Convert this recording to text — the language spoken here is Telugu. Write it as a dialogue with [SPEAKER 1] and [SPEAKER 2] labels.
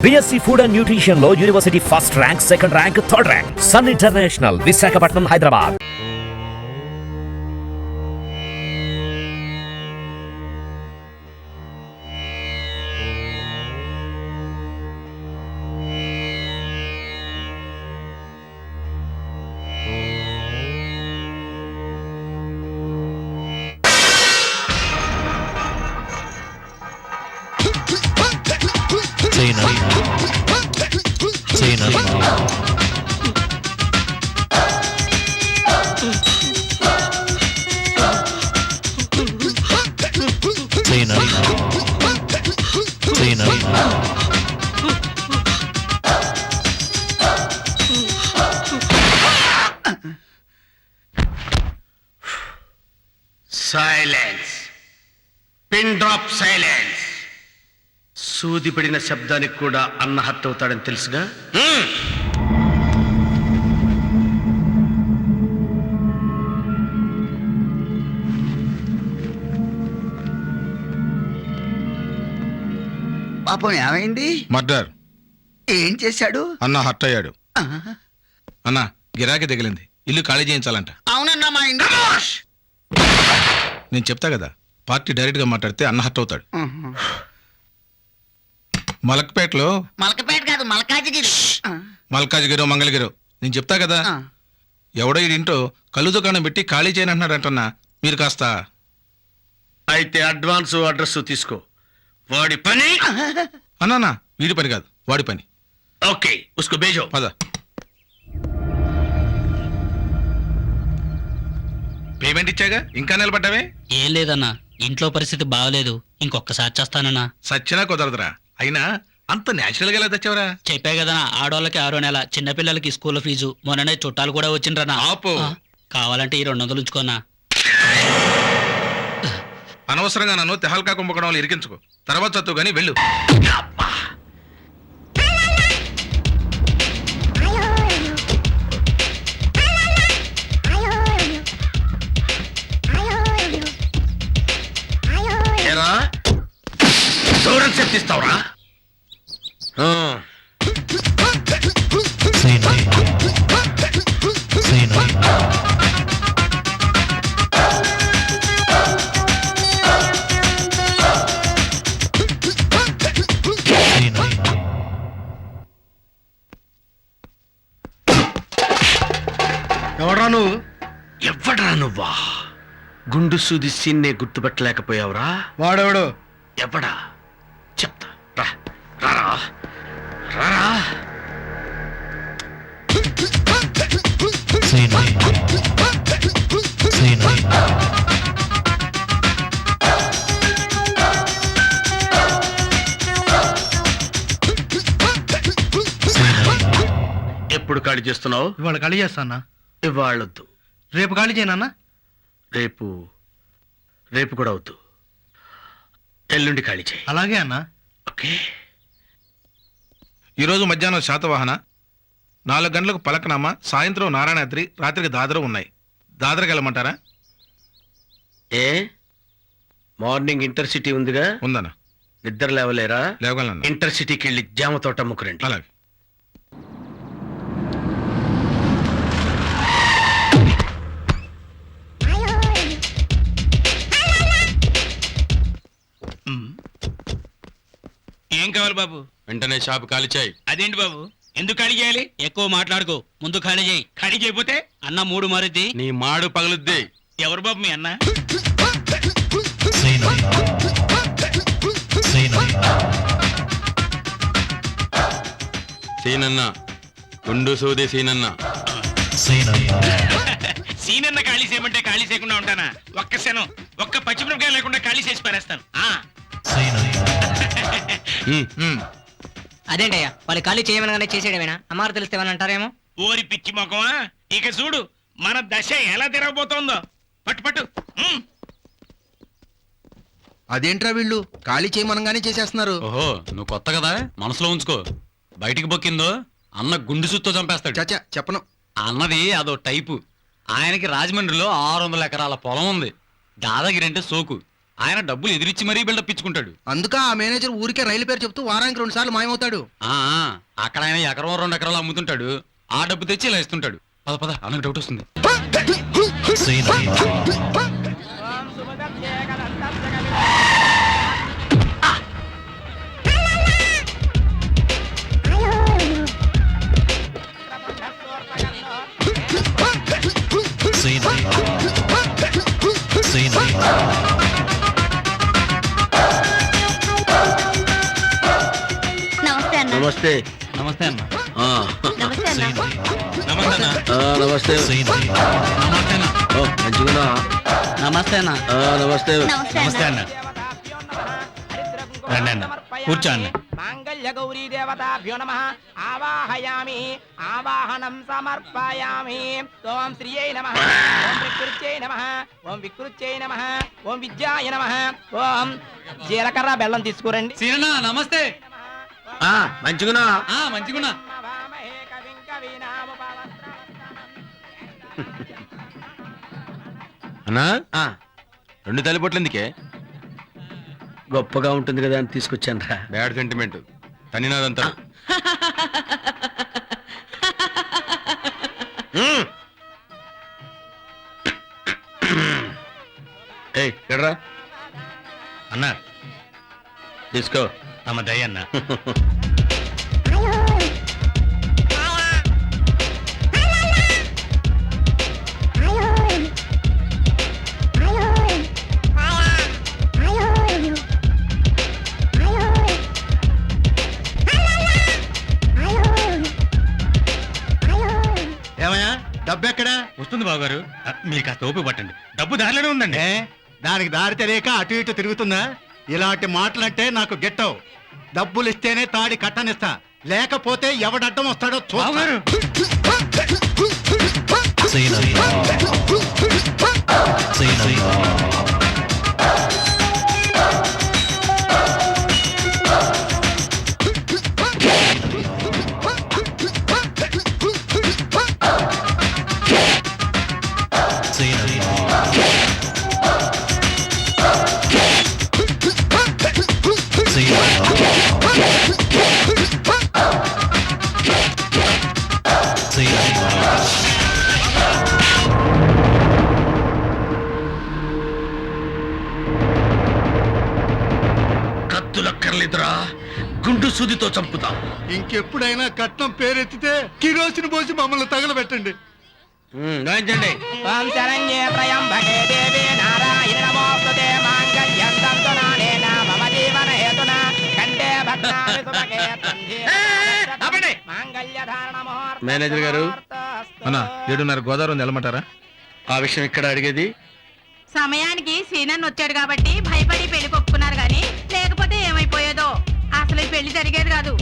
[SPEAKER 1] BSc Food and Nutrition లో university first rank, second rank, third rank. Sun International, Visakhapatnam, Hyderabad.
[SPEAKER 2] Silence, pin drop silence. సూది పడిన శబ్దానికి కూడా అన్న హర్ట్ అవుతాడని తెలుసుగా.
[SPEAKER 3] పాపం ఏమైంది?
[SPEAKER 4] మర్డర్.
[SPEAKER 3] ఏం చేశాడు?
[SPEAKER 4] అన్న హర్ట్ అయ్యాడు. అన్న గిరాకీ తగిలింది, ఇల్లు ఖాళీ చేయించాలంట.
[SPEAKER 3] అవునన్నా, మా ఇంటి
[SPEAKER 4] నేను చెప్తా కదా, పార్టీ డైరెక్ట్ గా మాట్లాడితే అన్న హర్ట్ అవుతాడు. మలక్పేటలో
[SPEAKER 3] మలకపేట కాదు, మల్కాజిగిరి.
[SPEAKER 4] మల్కాజ్గిరో మంగళగిరో నేను చెప్తా కదా. ఎవడో ఇంటో కళ్ళు దుకాణం పెట్టి ఖాళీ చేయనంటున్నాడంటన్నా. మీరు కాస్త
[SPEAKER 2] అయితే అడ్వాన్స్ అడ్రస్ తీసుకో. వాడి పని
[SPEAKER 4] అన్నా, వీడి పని కాదు, వాడి పని.
[SPEAKER 2] ఓకే, ఉస్కో బేజో.
[SPEAKER 4] పద. పేమెంట్ ఇచ్చాగా, ఇంకా నిలబడ్డావే?
[SPEAKER 5] ఏం లేదన్నా, ఇంట్లో పరిస్థితి బాగలేదు, ఇంకొకసారి చేస్తానన్నా.
[SPEAKER 4] సచ్చినా కుదరదురా. అయినా అంత నేచురల్ గా ఎలా తెచ్చావరా?
[SPEAKER 5] చెప్పే కదనా, ఆడోళ్ళకి 6వ నెల, చిన్నపిల్లలకి స్కూల్ ఫీజు, మొన్ననే చుట్టాలు కూడా వచ్చిండ్రన్నా.
[SPEAKER 4] ఆపు.
[SPEAKER 5] కావాలంటే ఈ 200 ఉంచుకోనా.
[SPEAKER 4] అనవసరంగా నన్ను తెహల్కా కుంభకోణంలో ఇరికించుకో. తర్వాత చదువు గానీ వెళ్ళు.
[SPEAKER 2] ఏరా, దూరం శక్తిస్తావురా?
[SPEAKER 4] ఎవడ్రా నువ్వు?
[SPEAKER 2] ఎవడ్రా నువ్వా? గుండు సూది సీన్నే గుర్తుపట్టలేకపోయావురా?
[SPEAKER 4] వాడెవడు?
[SPEAKER 2] ఎవడా చెప్తా. రా, రారా, రారా. ఎప్పుడు ఖాళీ చేస్తున్నావు?
[SPEAKER 4] ఇవాళ ఖాళీ చేస్తానా?
[SPEAKER 2] ఇవాళొద్దు,
[SPEAKER 4] రేపు ఖాళీ చేయనా?
[SPEAKER 2] రేపు కూడా వద్దు, ఎల్లుండి ఖాళీ చేయి.
[SPEAKER 4] అలాగే అన్నా.
[SPEAKER 2] ఓకే.
[SPEAKER 4] ఈరోజు మధ్యాహ్నం శాతవాహన, 4 గంటలకు పలకనామా, సాయంత్రం నారాయణాద్రి, రాత్రికి దాదర ఉన్నాయి. దాదరకి వెళ్ళమంటారా?
[SPEAKER 2] ఏ మార్నింగ్ ఇంటర్సిటీ ఉందిగా?
[SPEAKER 4] ఉందన్నా.
[SPEAKER 2] నిద్ర లేవలేరా?
[SPEAKER 4] లేవగలన్నా.
[SPEAKER 2] ఇంటర్సిటీకి వెళ్ళి జామ తోట అమ్ముకురండి.
[SPEAKER 4] అలాగే.
[SPEAKER 6] ఏం కావాలి బాబు?
[SPEAKER 4] వెంటనే షాప్ ఖాళీ చేయి.
[SPEAKER 6] అదేంటి బాబు, ఎందుకు ఖాళీ చేయాలి?
[SPEAKER 5] ఎక్కువ మాట్లాడుకో, ముందు ఖాళీ చేయి.
[SPEAKER 6] ఖాళీ చేయకపోతే
[SPEAKER 5] అన్న 3 మారుద్ది.
[SPEAKER 4] నీ మాడు పగులుద్ది.
[SPEAKER 6] ఎవరు బాబు మీ అన్న?
[SPEAKER 4] సీనన్న, గుండు సూది సీనన్న.
[SPEAKER 6] సీనన్న ఖాళీ చేయమంటే ఖాళీ చేయకుండా ఉంటానా? ఒక్క క్షణం, ఒక్క పచ్చిమిరపకాయ లేకుండా ఖాళీ చేసి పారేస్తాను.
[SPEAKER 7] అదేంటయ్యా, వాళ్ళు ఖాళీ చేయమనగానే చేసేయడమేనా? అమ్మారు తెలిస్తేమని అంటారేమో.
[SPEAKER 6] ఓరి పిచ్చి మొఖమా, ఇక చూడు మన దశ ఎలా తిరగబోతోందో. పట్టు పట్టు.
[SPEAKER 8] అదేంట్రా వీళ్ళు ఖాళీ చేయమనగానే చేసేస్తున్నారు?
[SPEAKER 9] ఓహో, నువ్వు కొత్త కదా, మనసులో ఉంచుకో. బయటికి బొక్కిందో అన్న గుండు సుత్తో చంపేస్తాడు.
[SPEAKER 8] చచ్చా చెప్పను.
[SPEAKER 9] అన్నది అదో టైపు. ఆయనకి రాజమండ్రిలో 600 ఎకరాల పొలం ఉంది. దాదాగిరి అంటే సోకు. ఆయన డబ్బులు ఎదిరిచ్చి మరీ బిల్డప్ ఇచ్చుకుంటాడు.
[SPEAKER 8] అందుక ఆ మేనేజర్ ఊరికే రైలు పేరు చెప్తూ వారానికి 2 సార్లు మాయమవుతాడు.
[SPEAKER 9] అక్కడ ఆయన ఎకరం 2 ఎకరాలు అమ్ముతుంటాడు. ఆ డబ్బు తెచ్చి ఇలా ఇస్తుంటాడు. పద పద, అన్నకు డౌట్ వస్తుంది.
[SPEAKER 3] నమస్తే
[SPEAKER 5] నమస్తే అన్న.
[SPEAKER 3] నమస్తే అన్న
[SPEAKER 2] నమస్తే మంచిగా
[SPEAKER 5] నమస్తే అన్న.
[SPEAKER 2] నమస్తే
[SPEAKER 5] నమస్తే అన్న. రండి అన్న, కూర్చో అన్న.
[SPEAKER 7] మాంగళ్య గౌరీ దేవతాభ్యో నమః ఆవాహయామి ఆవాహనం సమర్పయామి. ఓం శ్రీయై నమః, ఓం వికృత్యై నమః, ఓం వికృత్యై నమః, ఓం విద్యాయ నమః. ఓం జీలకర్ర బెల్లం తీసుకురండి.
[SPEAKER 5] సీనన్న నమస్తే.
[SPEAKER 2] మంచిగునా
[SPEAKER 5] మంచిగున్నా.
[SPEAKER 2] అన్నా 2 తల్లిపొట్లు ఎందుకే? గొప్పగా ఉంటుంది కదా అని తీసుకొచ్చాను రా.
[SPEAKER 4] బ్యాడ్ సెంటిమెంట్ తనినాదంతా.
[SPEAKER 2] ఏయ్ ఎడరా
[SPEAKER 6] అన్నా
[SPEAKER 2] తీసుకో.
[SPEAKER 6] తమ దయ అన్న.
[SPEAKER 3] ఏమయ్యా డబ్బు ఎక్కడా?
[SPEAKER 6] వస్తుంది బావగారు. మీరు కాస్త ఓపిక పట్టండి. డబ్బు దారిలోనే ఉందండి.
[SPEAKER 3] దానికి దారి తెలియక అటు ఇటు తిరుగుతుందా? ఇలాంటి మాటలంటే నాకు గెట్టవు. డబ్బులు ఇస్తేనే తాడి కట్టనిస్తా, లేకపోతే ఎవడడ్డం వస్తాడో
[SPEAKER 6] బావగారు
[SPEAKER 2] కత్తులక్కర్లేదురా, గుండు సూదితో చంపుతా.
[SPEAKER 3] ఇంకెప్పుడైనా కట్నం పేరెత్తితే కిరోసిని పోసి మమ్మల్ని తగలబెట్టండి.
[SPEAKER 2] రాయించండి.
[SPEAKER 7] ఓం శరణ్యే త్రయంబకే దేవే నారాయణి నమోస్తుతే. మాంగళ్యం తంతునానేన మమ జీవన హేతున కంఠే భద్రామి సుభగే త్వంధి మాంగళ్య ధారణ ముహూర్త.
[SPEAKER 2] మేనేజర్ గారు.
[SPEAKER 4] అన్నా 7:30 గోదావరి నిలమంటారా?
[SPEAKER 2] ఆ విషయం ఇక్కడ అడిగేది.
[SPEAKER 10] సమయానికి సీనన్ వచ్చాడు కాబట్టి భయపడి పెళ్లి కొప్పుకున్నారు గాని లేకపోతే ఏమైపోయేదో. అసలు ఈ పెళ్లి జరిగేది కాదు.